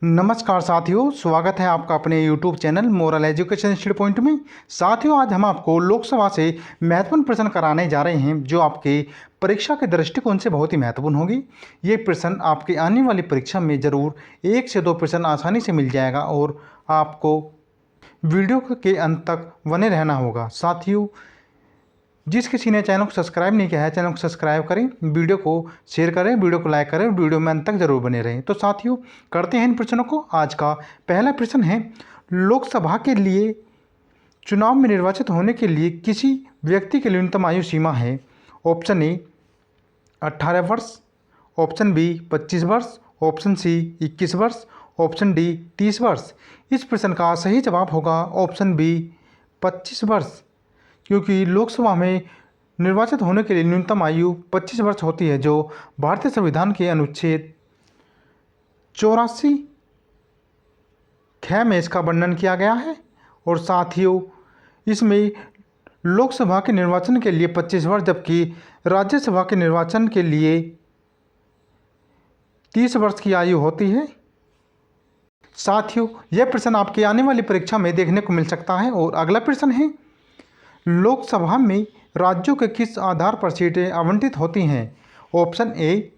नमस्कार साथियों, स्वागत है आपका अपने YouTube channel moral education institute point में। साथियों, आज हम आपको लोकसभा से महत्वपूर्ण प्रश्न कराने जा रहे हैं जो आपके परीक्षा के दृष्टिकोण से बहुत ही महत्वपूर्ण होगी। ये प्रश्न आपके आने वाली परीक्षा में ज़रूर 1 से 2 प्रश्न आसानी से मिल जाएगा और आपको वीडियो के अंत तक बने रहना होगा। साथियों, जिस किसी ने चैनल को सब्सक्राइब नहीं किया है, चैनल को सब्सक्राइब करें, वीडियो को शेयर करें, वीडियो को लाइक करें, वीडियो में अंत तक जरूर बने रहें। तो साथियों, करते हैं इन प्रश्नों को। आज का पहला प्रश्न है, लोकसभा के लिए चुनाव में निर्वाचित होने के लिए किसी व्यक्ति की न्यूनतम आयु सीमा है। ऑप्शन ए 18 वर्ष, ऑप्शन बी 25 वर्ष, ऑप्शन सी 21 वर्ष, ऑप्शन डी 30 वर्ष। इस प्रश्न का सही जवाब होगा ऑप्शन बी 25 वर्ष, क्योंकि लोकसभा में निर्वाचित होने के लिए न्यूनतम आयु 25 वर्ष होती है, जो भारतीय संविधान के अनुच्छेद 84 ख में इसका वर्णन किया गया है। और साथियों, इसमें लोकसभा के निर्वाचन के लिए 25 वर्ष, जबकि राज्यसभा के निर्वाचन के लिए 30 वर्ष की आयु होती है। साथियों, यह प्रश्न आपकी आने वाली परीक्षा में देखने को मिल सकता है। और अगला प्रश्न है, लोकसभा में राज्यों के किस आधार पर सीटें आवंटित होती हैं। ऑप्शन ए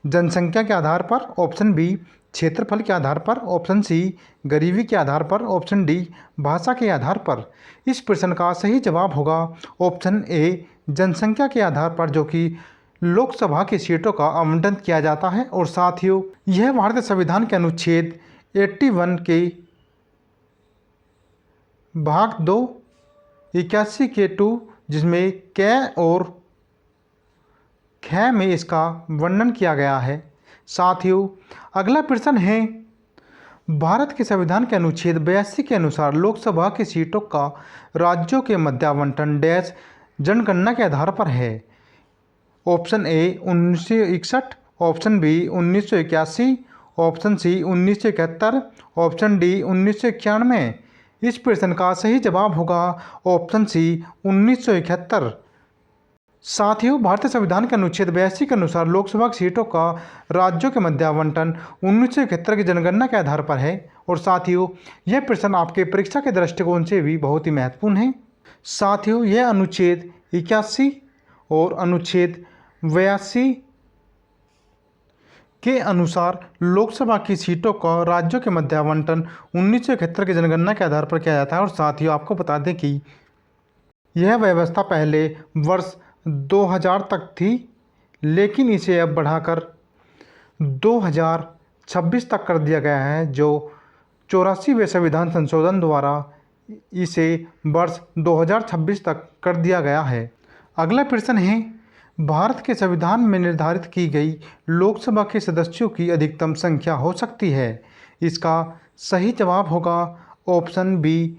जनसंख्या के आधार पर, ऑप्शन बी क्षेत्रफल के आधार पर, ऑप्शन सी गरीबी के आधार पर, ऑप्शन डी भाषा के आधार पर। इस प्रश्न का सही जवाब होगा ऑप्शन ए जनसंख्या के आधार पर, जो कि लोकसभा की सीटों का आवंटन किया जाता है। और साथियों, यह भारतीय संविधान के अनुच्छेद 81 के भाग 2 81 के 2, जिसमें क और ख में इसका वर्णन किया गया है। साथियों, अगला प्रश्न है, भारत के संविधान के अनुच्छेद 82 के अनुसार लोकसभा की सीटों का राज्यों के मध्य आवंटन डैश जनगणना के आधार पर है। Option A 1961, option B 1981, option C 1971, option D 1991। इस प्रश्न का सही जवाब होगा ऑप्शन सी 1971। साथियों, भारतीय संविधान के अनुच्छेद 82 के अनुसार लोकसभा की सीटों का राज्यों के मध्य आवंटन 1971 की जनगणना के आधार पर है। और साथियों, यह प्रश्न आपके परीक्षा के दृष्टिकोण से भी बहुत ही महत्वपूर्ण है। साथियों, यह अनुच्छेद 81 और अनुच्छेद 82 के अनुसार लोकसभा की सीटों का राज्यों के मध्य आवंटन 1971 की जनगणना के आधार पर किया जाता है। और साथियों, आपको बता दें कि यह व्यवस्था पहले वर्ष 2000 तक थी, लेकिन इसे अब बढ़ाकर 2026 तक कर दिया गया है, जो 84वें संविधान संशोधन द्वारा इसे वर्ष 2026 तक कर दिया गया है। अगला प्रश्न है, भारत के संविधान में निर्धारित की गई लोकसभा के सदस्यों की अधिकतम संख्या हो सकती है। इसका सही जवाब होगा ऑप्शन बी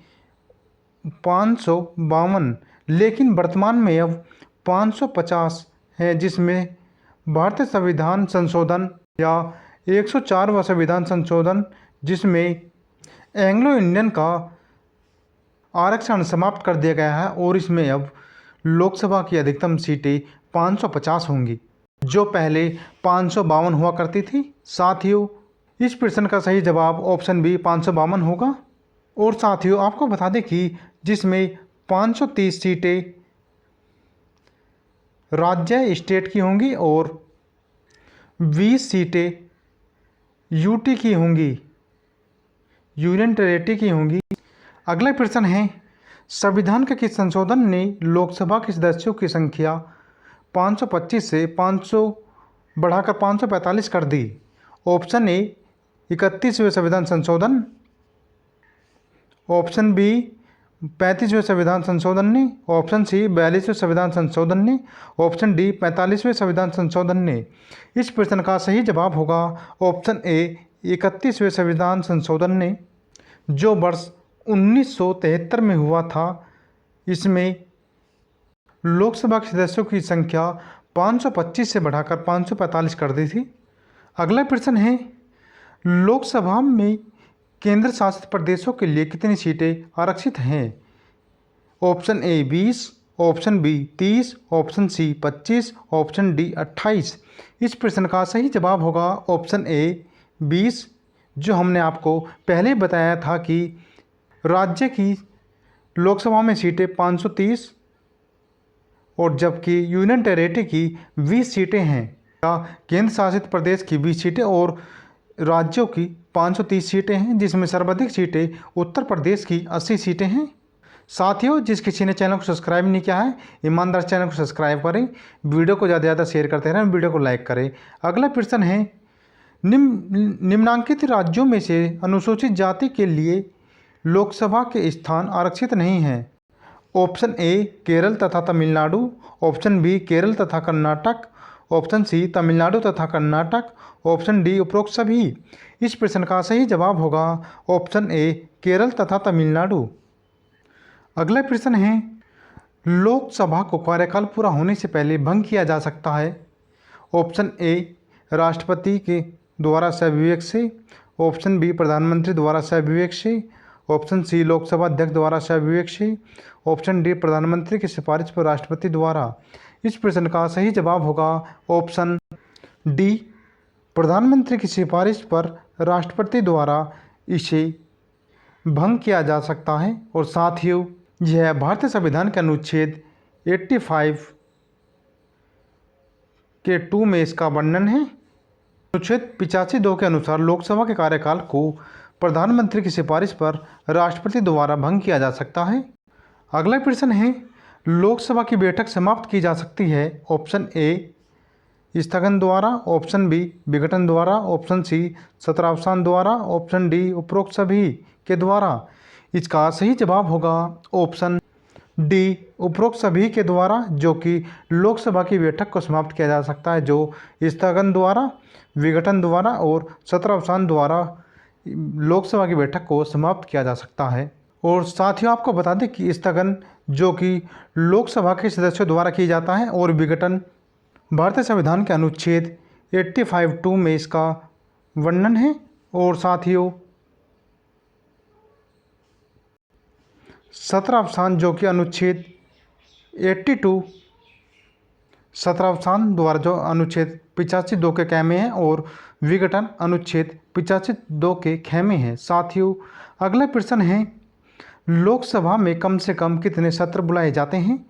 552, लेकिन वर्तमान में अब 550 है, जिसमें भारतीय संविधान संशोधन या 104वां संविधान संशोधन, जिसमें एंग्लो इंडियन का आरक्षण समाप्त कर दिया गया है। और इसमें अब लोकसभा की अधिकतम सीटें 550 होंगी, जो पहले 552 हुआ करती थी। साथियों, इस प्रश्न का सही जवाब ऑप्शन बी 552 होगा। और साथियों, आपको बता दें कि जिसमें 530 सीटें राज्य स्टेट की होंगी और 20 सीटें यूटी की होंगी, यूनियन टेरिटरी की होंगी। अगला प्रश्न है, संविधान के किस संशोधन ने लोकसभा के सदस्यों की संख्या 525 से 500 बढ़ाकर 545 कर दी। ऑप्शन ए 31वें संविधान संशोधन, ऑप्शन बी 35वें संविधान संशोधन ने, ऑप्शन सी 42वें संविधान संशोधन ने, ऑप्शन डी 45वें संविधान संशोधन ने। इस प्रश्न का सही जवाब होगा ऑप्शन ए 31वें संविधान संशोधन ने, जो वर्ष 1973 में हुआ था। इसमें लोकसभा के सदस्यों की संख्या 525 से बढ़ाकर 545 कर दी थी। अगला प्रश्न है, लोकसभा में केंद्र शासित प्रदेशों के लिए कितनी सीटें आरक्षित हैं। Option A 20, option B 30, option C 25, option D 28। इस प्रश्न का सही जवाब होगा ऑप्शन ए 20 जो हमने आपको पहले ही बताया था कि राज्य की लोकसभा में सीटें 530 और जबकि यूनियन टेरेटरी की 20 सीटें हैं, या केंद्र शासित प्रदेश की 20 सीटें और राज्यों की 530 सीटें हैं, जिसमें सर्वाधिक सीटें उत्तर प्रदेश की 80 सीटें हैं। साथियों, जिस किसी ने चैनल को सब्सक्राइब नहीं किया है, ईमानदार चैनल को सब्सक्राइब करें, वीडियो को ज़्यादा से ज़्यादा शेयर करते रहें, वीडियो को लाइक करें। अगला प्रश्न है, निम्नलिखित राज्यों में से अनुसूचित जाति के लिए लोकसभा के स्थान आरक्षित नहीं हैं। ऑप्शन ए केरल तथा तमिलनाडु, ऑप्शन बी केरल तथा कर्नाटक, ऑप्शन सी तमिलनाडु तथा कर्नाटक, ऑप्शन डी उपरोक्त सभी। इस प्रश्न का सही जवाब होगा ऑप्शन ए केरल तथा तमिलनाडु। अगला प्रश्न है, लोकसभा को कार्यकाल पूरा होने से पहले भंग किया जा सकता है। ऑप्शन ए राष्ट्रपति के द्वारा सहविवेक से, ऑप्शन बी प्रधानमंत्री द्वारा सहविवेक से, ऑप्शन सी लोकसभा अध्यक्ष द्वारा सहविवेक से, ऑप्शन डी प्रधानमंत्री की सिफारिश पर राष्ट्रपति द्वारा। इस प्रश्न का सही जवाब होगा ऑप्शन डी प्रधानमंत्री की सिफारिश पर राष्ट्रपति द्वारा इसे भंग किया जा सकता है। और साथियों, यह भारतीय संविधान के अनुच्छेद 85 के 2 में इसका वर्णन है। अनुच्छेद 85(2) के अनुसार लोकसभा के कार्यकाल को प्रधानमंत्री की सिफारिश पर राष्ट्रपति द्वारा भंग किया जा सकता है। अगला प्रश्न है, लोकसभा की बैठक समाप्त की जा सकती है। ऑप्शन ए स्थगन द्वारा, ऑप्शन बी विघटन द्वारा, ऑप्शन सी सत्रावसान द्वारा, ऑप्शन डी उपरोक्त सभी के द्वारा। इसका सही जवाब होगा ऑप्शन डी उपरोक्त सभी के द्वारा, जो कि लोकसभा की बैठक को समाप्त किया जा सकता है, जो स्थगन द्वारा, विघटन द्वारा और सत्रावसान द्वारा लोकसभा की बैठक को समाप्त किया जा सकता है। और साथियों, आपको बता दें कि स्थगन जो कि लोकसभा के सदस्यों द्वारा किया जाता है और विघटन भारतीय संविधान के अनुच्छेद 85(2) में इसका वर्णन है। और साथियों, सत्रावसान जो कि अनुच्छेद 82 सत्रावसान द्वारा जो अनुच्छेद 85(2) के ख में है और विघटन अनुच्छेद 85(2) के ख में है। साथियों, अगला प्रश्न है, लोकसभा में कम से कम कितने सत्र बुलाए जाते हैं।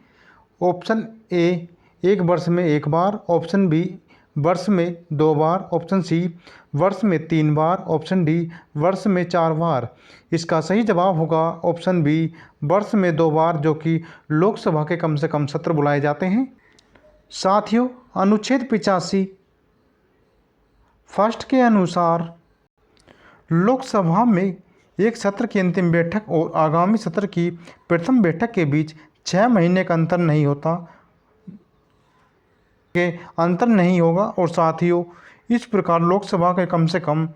ऑप्शन ए 1 वर्ष में 1 बार, ऑप्शन बी वर्ष में 2 बार, ऑप्शन सी वर्ष में 3 बार, ऑप्शन डी वर्ष में 4 बार। इसका सही जवाब होगा ऑप्शन बी वर्ष में 2 बार, जो कि लोकसभा के कम से कम सत्र बुलाए जाते हैं। साथियों, अनुच्छेद 85 फर्स्ट के अनुसार लोकसभा में एक सत्र की अंतिम बैठक और आगामी सत्र की प्रथम बैठक के बीच 6 महीने का अंतर नहीं होगा। और साथियों, इस प्रकार लोकसभा के कम से कम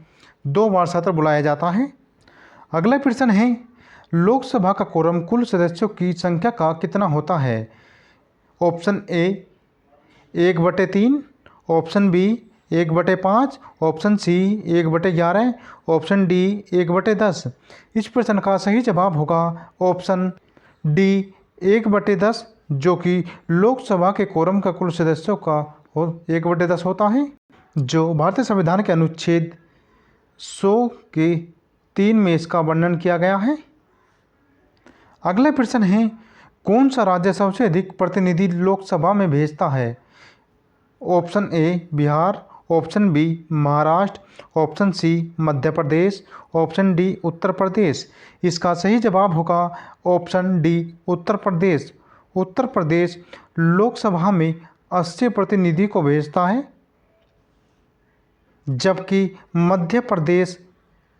2 बार सत्र बुलाया जाता है। अगला प्रश्न है, लोकसभा का कोरम कुल सदस्यों की संख्या का कितना होता है। Option A 1/3, option B 1/5, option C 1/11, option D 1/10। इस प्रश्न का सही जवाब होगा ऑप्शन डी 1/10, जो कि लोकसभा के कोरम का कुल सदस्यों का 1/10 होता है, जो भारतीय संविधान के अनुच्छेद 100 के 3 में इसका वर्णन किया गया है। अगला प्रश्न है, कौन सा राज्य सबसे अधिक प्रतिनिधि लोकसभा में भेजता है। Option A Bihar, option B Maharashtra, option C Madhya Pradesh, option D Uttar Pradesh. इसका सही जवाब होगा ऑप्शन डी उत्तर प्रदेश। उत्तर प्रदेश लोकसभा में 80 प्रतिनिधि को भेजता है, जबकि मध्य प्रदेश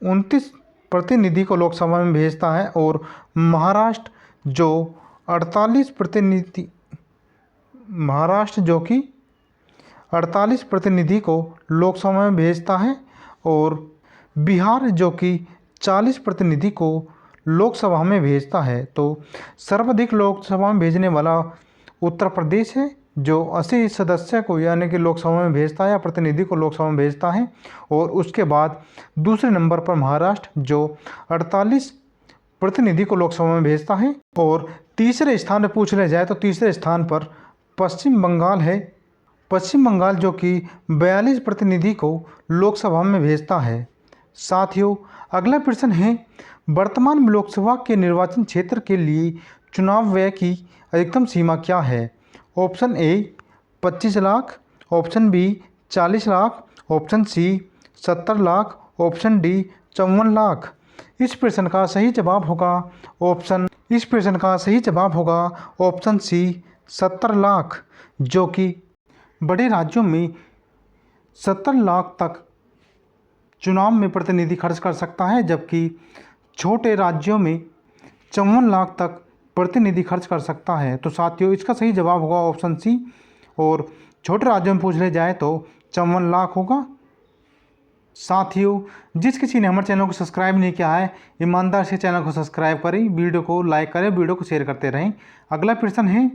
29 प्रतिनिधि को लोकसभा में भेजता है और महाराष्ट्र जो 48 प्रतिनिधि को लोकसभा में भेजता है और बिहार जो कि 40 प्रतिनिधि को लोकसभा में भेजता है। तो सर्वाधिक लोकसभा में भेजने वाला उत्तर प्रदेश है, जो 80 सदस्य को यानी कि लोकसभा में भेजता है या प्रतिनिधि को लोकसभा में भेजता है। और उसके बाद दूसरे नंबर पर महाराष्ट्र जो 48 प्रतिनिधि को लोकसभा में भेजता है। और तीसरे स्थान पर पूछ लिया जाए तो तीसरे स्थान पर पश्चिम बंगाल है। पश्चिम बंगाल जो कि 42 प्रतिनिधि को लोकसभा में भेजता है। साथियों, अगला प्रश्न है, वर्तमान लोकसभा के निर्वाचन क्षेत्र के लिए चुनाव व्यय की अधिकतम सीमा क्या है? Option A 25 lakh, option B 40 lakh, option C 70 lakh, option D 54 lakh. इस प्रश्न का सही जवाब होगा ऑप्शन सी 70 लाख, जो कि बड़े राज्यों में 70 लाख तक चुनाव में प्रतिनिधि खर्च कर सकता है, जबकि छोटे राज्यों में 54 लाख तक प्रतिनिधि खर्च कर सकता है। तो साथियों, इसका सही जवाब होगा ऑप्शन सी, और छोटे राज्यों में पूछ ले जाए तो 54 लाख होगा। साथियों, जिस किसी ने हमारे चैनल को सब्सक्राइब नहीं किया है, ईमानदार से चैनल को सब्सक्राइब करें, वीडियो को लाइक करें, वीडियो को शेयर करते रहें। अगला प्रश्न है,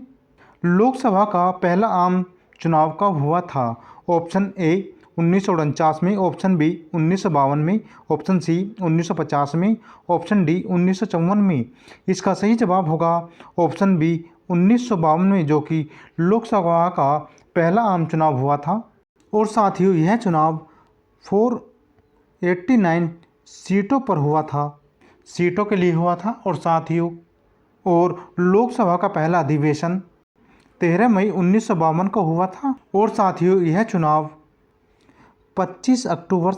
लोकसभा का पहला आम चुनाव कब हुआ था? ऑप्शन ए 1949 में, ऑप्शन बी 1952 में, ऑप्शन सी 1950 में, ऑप्शन डी 1954 में। इसका सही जवाब होगा ऑप्शन बी 1952 में, जो कि लोकसभा का पहला आम चुनाव हुआ था। और साथियों, यह चुनाव 489 सीटों पर हुआ था, सीटों के लिए हुआ था। और साथियों, और लोकसभा का पहला अधिवेशन 13 मई 1952 को हुआ था। और साथियों, यह चुनाव 25 अक्टूबर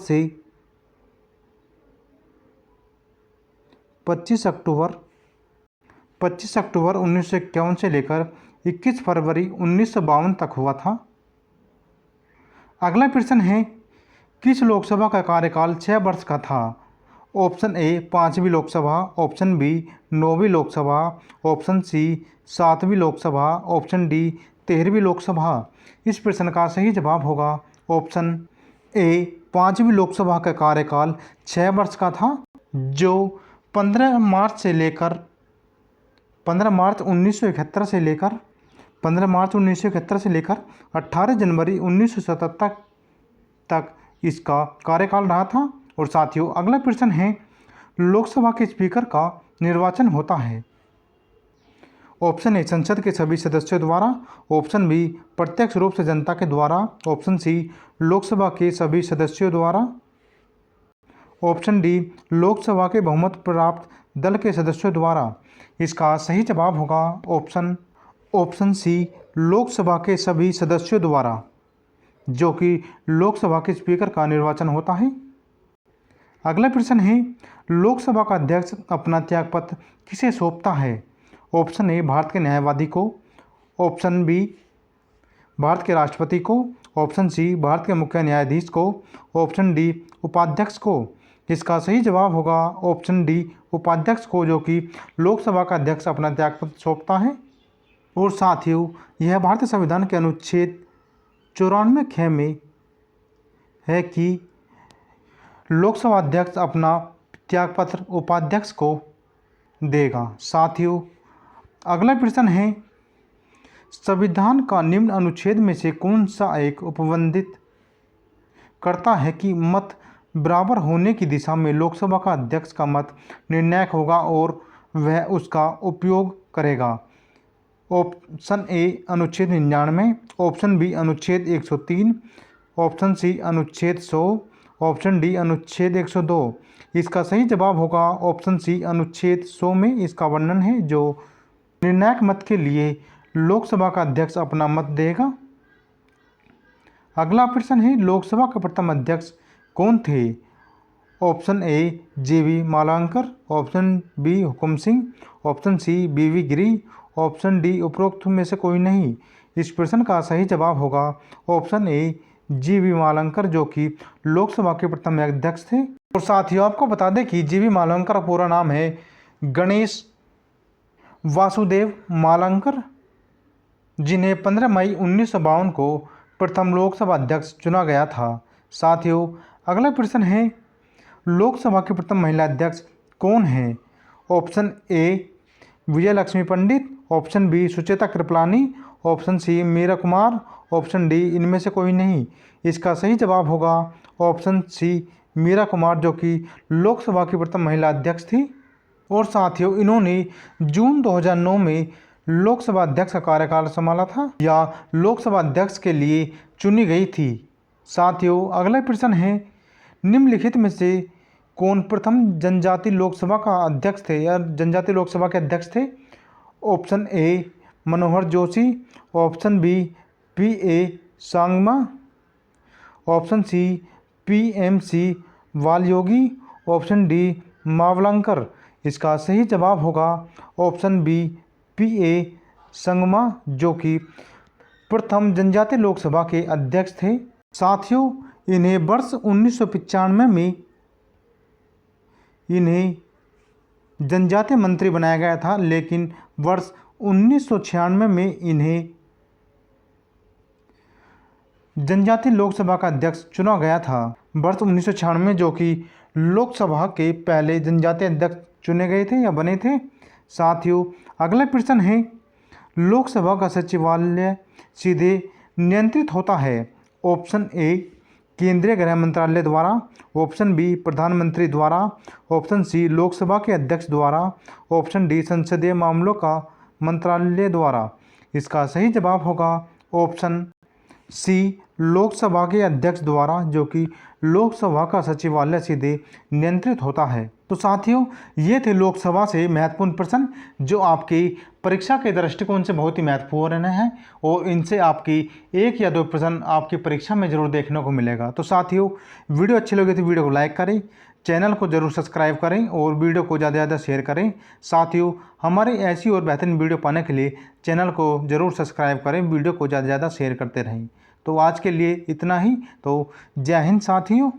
1951 से लेकर 21 फरवरी 1952 तक हुआ था। अगला प्रश्न है, किस लोकसभा का कार्यकाल 6 वर्ष का था? ऑप्शन ए 5वीं लोकसभा, ऑप्शन बी 9वीं लोकसभा, ऑप्शन सी 7वीं लोकसभा, ऑप्शन डी 13वीं लोकसभा। इस प्रश्न का सही जवाब होगा ऑप्शन ए 5वीं लोकसभा का कार्यकाल 6 वर्ष का था, जो 15 मार्च 1971 से लेकर 18 जनवरी 1977 तक इसका कार्यकाल रहा था। और साथियों, अगला प्रश्न है, लोकसभा के स्पीकर का निर्वाचन होता है? ऑप्शन ए संसद के सभी सदस्यों द्वारा, ऑप्शन बी प्रत्यक्ष रूप से जनता के द्वारा, ऑप्शन सी लोकसभा के सभी सदस्यों द्वारा, ऑप्शन डी लोकसभा के बहुमत प्राप्त दल के सदस्यों द्वारा। इसका सही जवाब होगा ऑप्शन सी लोकसभा के सभी सदस्यों द्वारा, जो कि लोकसभा के स्पीकर का निर्वाचन होता है। अगला प्रश्न है, लोकसभा का अध्यक्ष अपना त्यागपत्र किसे सौंपता है? ऑप्शन ए भारत के न्यायवादी को, ऑप्शन बी भारत के राष्ट्रपति को, ऑप्शन सी भारत के मुख्य न्यायाधीश को, ऑप्शन डी उपाध्यक्ष को। इसका सही जवाब होगा ऑप्शन डी उपाध्यक्ष को, जो कि लोकसभा का अध्यक्ष अपना त्यागपत्र सौंपता है। और साथियों, यह भारतीय संविधान के अनुच्छेद 94 ख में है कि लोकसभा अध्यक्ष अपना त्यागपत्र उपाध्यक्ष को देगा। साथियों, अगला प्रश्न है, संविधान का निम्न अनुच्छेद में से कौन सा एक उपबंधित करता है कि मत बराबर होने की दिशा में लोकसभा का अध्यक्ष का मत निर्णायक होगा और वह उसका उपयोग करेगा? ऑप्शन ए अनुच्छेद 99, ऑप्शन बी अनुच्छेद 103, ऑप्शन सी अनुच्छेद 100, ऑप्शन डी अनुच्छेद 102। इसका सही जवाब होगा ऑप्शन सी अनुच्छेद 100 में इसका वर्णन है, जो निर्णायक मत के लिए लोकसभा का अध्यक्ष अपना मत देगा। अगला प्रश्न है, लोकसभा के प्रथम अध्यक्ष कौन थे? Option A JV Mavalankar, option B Hukum Singh, option C BV Giri, option D उपरोक्त में से कोई नहीं। इस प्रश्न का सही जवाब होगा ऑप्शन ए JV मालवंकर, जो कि लोकसभा के प्रथम अध्यक्ष थे। और साथियों, आपको बता दें कि JV मालवंकर का पूरा नाम है गणेश वासुदेव मालवंकर, जिन्हें 15 मई 1952 को प्रथम लोकसभा अध्यक्ष चुना गया था। साथियों, अगला प्रश्न है, लोकसभा की प्रथम महिला अध्यक्ष कौन है? Option A Vijaya Lakshmi Pandit, option B Sucheta Kripalani, option C Meira Kumar, option D इनमें से कोई नहीं। इसका सही जवाब होगा ऑप्शन सी मीरा कुमार, जो कि लोकसभा की प्रथम महिला अध्यक्ष थी। और साथियों, इन्होंने जून 2009 में लोकसभा अध्यक्ष का कार्यकाल संभाला था या लोकसभा अध्यक्ष के लिए चुनी गई थी। साथियों, अगला प्रश्न है, निम्नलिखित में से कौन प्रथम जनजाति लोकसभा का अध्यक्ष थे या जनजाति लोकसभा के अध्यक्ष थे? Option A Manohar Joshi, option B P A Sangma, option C PMC वालयोगी, ऑप्शन डी मावलंकर। इसका सही जवाब होगा ऑप्शन बी PA संगमा, जो कि प्रथम जनजातीय लोकसभा के अध्यक्ष थे। साथियों, इन्हें वर्ष 1995 में इन्हें जनजातीय मंत्री बनाया गया था, लेकिन वर्ष 1996 में इन्हें जनजातीय लोकसभा का अध्यक्ष चुना गया था। वर्ष 1996 जो कि लोकसभा के पहले जनजातीय अध्यक्ष चुने गए थे या बने थे। साथियों, अगला प्रश्न है, लोकसभा का सचिवालय सीधे नियंत्रित होता है? ऑप्शन ए केंद्रीय गृह मंत्रालय द्वारा, ऑप्शन बी प्रधानमंत्री द्वारा, ऑप्शन सी लोकसभा के अध्यक्ष द्वारा, ऑप्शन डी संसदीय मामलों का मंत्रालय द्वारा। इसका सही जवाब होगा ऑप्शन सी लोकसभा के अध्यक्ष द्वारा, जो कि लोकसभा का सचिवालय सीधे नियंत्रित होता है। तो साथियों, ये थे लोकसभा से महत्वपूर्ण प्रश्न जो आपकी परीक्षा के दृष्टिकोण से बहुत ही महत्वपूर्ण हैं और इनसे आपकी एक या दो प्रश्न आपकी परीक्षा में जरूर देखने को मिलेगा। तो साथियों, वीडियो अच्छी लगी तो वीडियो को लाइक करें, चैनल को जरूर सब्सक्राइब करें और वीडियो को ज़्यादा से ज़्यादा शेयर करें। साथियों, हमारी ऐसी और बेहतरीन वीडियो पाने के लिए चैनल को जरूर सब्सक्राइब करें, वीडियो को ज़्यादा से ज़्यादा शेयर करते रहें। तो आज के लिए इतना ही। तो जय हिंद साथियों।